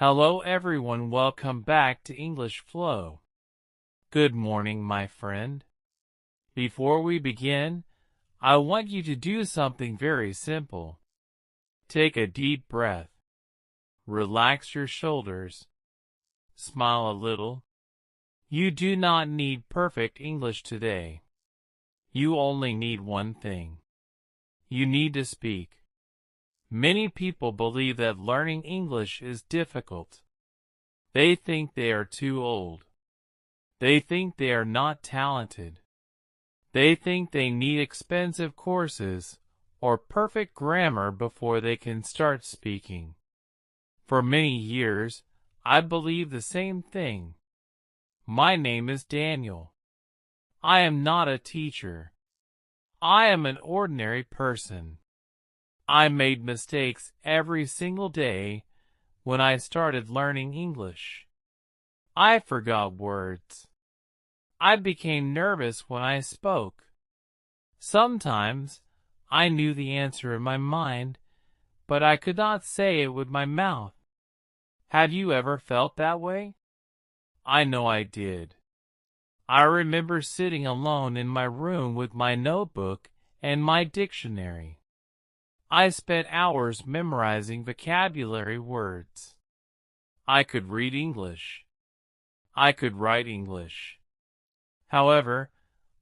Hello everyone, welcome back to English Flow. Good morning, my friend. Before we begin, I want you to do something very simple. Take a deep breath. Relax your shoulders. Smile a little. You do not need perfect English today. You only need one thing. You need to speak. Many people believe that learning English is difficult. They think they are too old. They think they are not talented. They think they need expensive courses or perfect grammar before they can start speaking. For many years, I believed the same thing. My name is Daniel. I am not a teacher. I am an ordinary person. I made mistakes every single day when I started learning English. I forgot words. I became nervous when I spoke. Sometimes I knew the answer in my mind, but I could not say it with my mouth. Have you ever felt that way? I know I did. I remember sitting alone in my room with my notebook and my dictionary. I spent hours memorizing vocabulary words. I could read English. I could write English. However,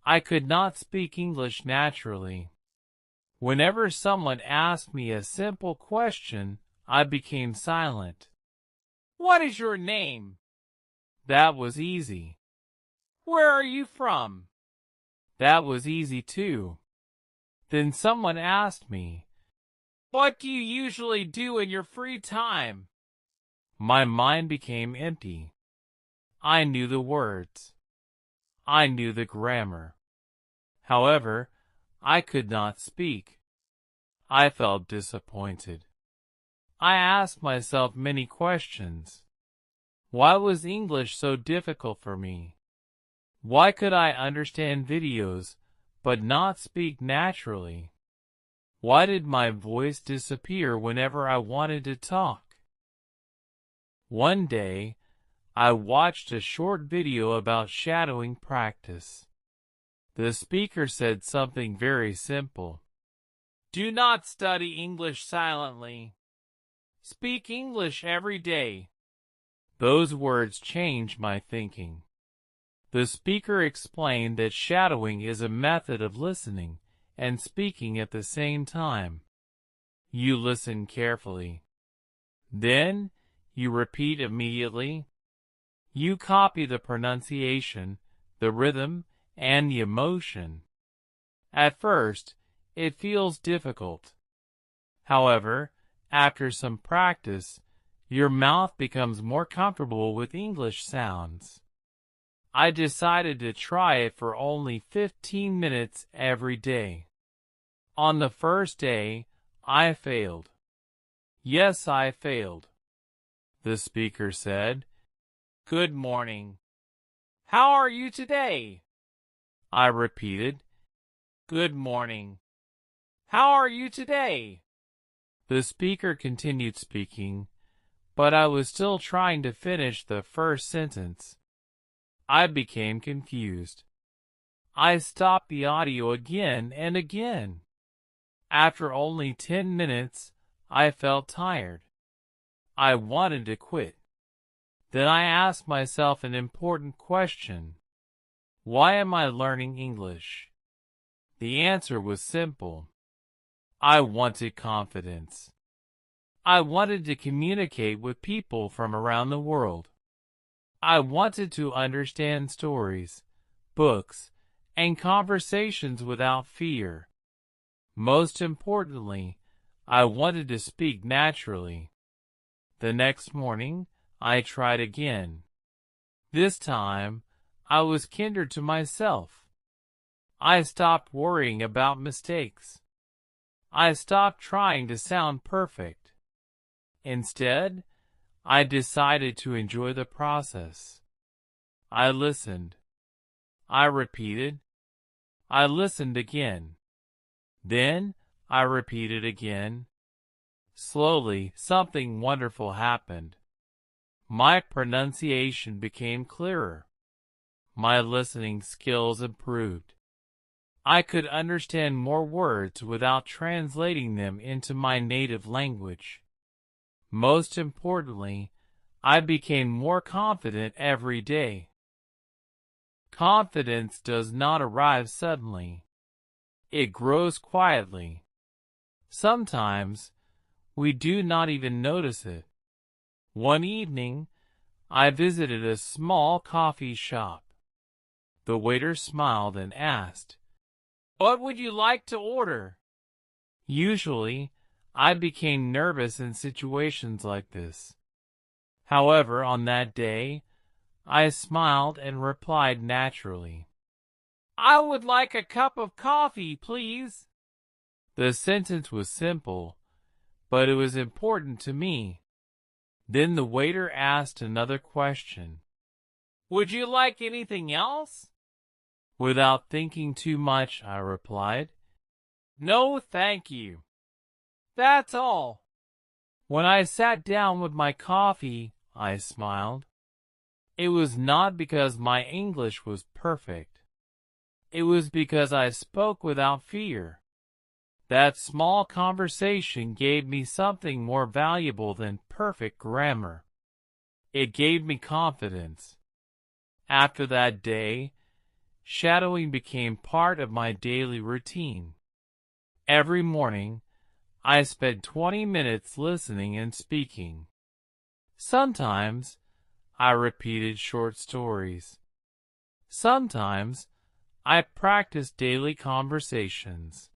I could not speak English naturally. Whenever someone asked me a simple question, I became silent. What is your name? That was easy. Where are you from? That was easy too. Then someone asked me, what do you usually do in your free time? My mind became empty. I knew the words. I knew the grammar. However, I could not speak. I felt disappointed. I asked myself many questions. Why was English so difficult for me? Why could I understand videos but not speak naturally? Why did my voice disappear whenever I wanted to talk? One day, I watched a short video about shadowing practice. The speaker said something very simple. Do not study English silently. Speak English every day. Those words changed my thinking. The speaker explained that shadowing is a method of listening and speaking at the same time. You listen carefully. Then, you repeat immediately. You copy the pronunciation, the rhythm, and the emotion. At first, it feels difficult. However, after some practice, your mouth becomes more comfortable with English sounds. I decided to try it for only 15 minutes every day. On the first day, I failed. Yes, I failed. The speaker said, Good morning. How are you today? I repeated, Good morning. How are you today? The speaker continued speaking, but I was still trying to finish the first sentence. I became confused. I stopped the audio again and again. After only 10 minutes, I felt tired. I wanted to quit. Then I asked myself an important question. Why am I learning English? The answer was simple. I wanted confidence. I wanted to communicate with people from around the world. I wanted to understand stories, books, and conversations without fear. Most importantly, I wanted to speak naturally. The next morning, I tried again. This time, I was kinder to myself. I stopped worrying about mistakes. I stopped trying to sound perfect. Instead, I decided to enjoy the process. I listened. I repeated. I listened again. Then I repeated again. Slowly, something wonderful happened. My pronunciation became clearer. My listening skills improved. I could understand more words without translating them into my native language. Most importantly, I became more confident every day. Confidence does not arrive suddenly. It grows quietly. Sometimes, we do not even notice it. One evening, I visited a small coffee shop. The waiter smiled and asked, "What would you like to order?" Usually, I became nervous in situations like this. However, on that day, I smiled and replied naturally, "I would like a cup of coffee, please." The sentence was simple, but it was important to me. Then the waiter asked another question. "Would you like anything else?" Without thinking too much, I replied, "No, thank you. That's all." When I sat down with my coffee, I smiled. It was not because my English was perfect. It was because I spoke without fear. That small conversation gave me something more valuable than perfect grammar. It gave me confidence. After that day, shadowing became part of my daily routine. Every morning, I spent 20 minutes listening and speaking. Sometimes, I repeated short stories. Sometimes, I practiced daily conversations.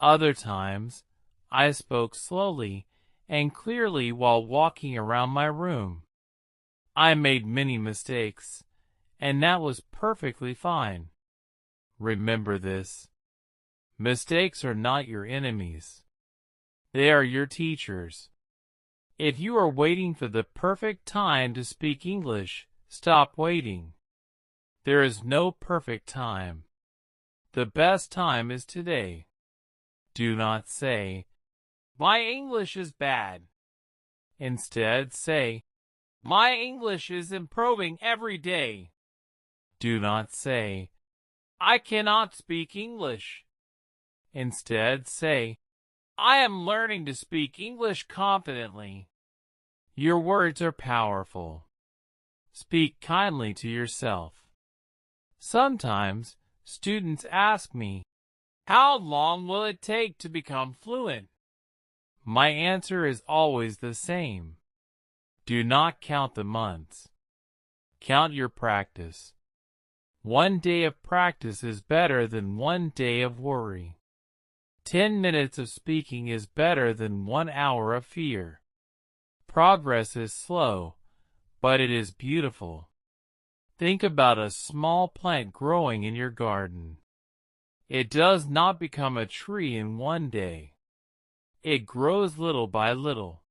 Other times, I spoke slowly and clearly while walking around my room. I made many mistakes, and that was perfectly fine. Remember this. Mistakes are not your enemies. They are your teachers. If you are waiting for the perfect time to speak English, stop waiting. There is no perfect time. The best time is today. Do not say, "My English is bad." Instead, say, "My English is improving every day." Do not say, "I cannot speak English." Instead, say, "I am learning to speak English confidently." Your words are powerful. Speak kindly to yourself. Sometimes, students ask me, "How long will it take to become fluent?" My answer is always the same. Do not count the months. Count your practice. One day of practice is better than one day of worry. 10 minutes of speaking is better than 1 hour of fear. Progress is slow, but it is beautiful. Think about a small plant growing in your garden. It does not become a tree in one day. It grows little by little.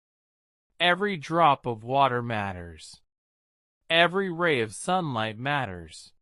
Every drop of water matters. Every ray of sunlight matters.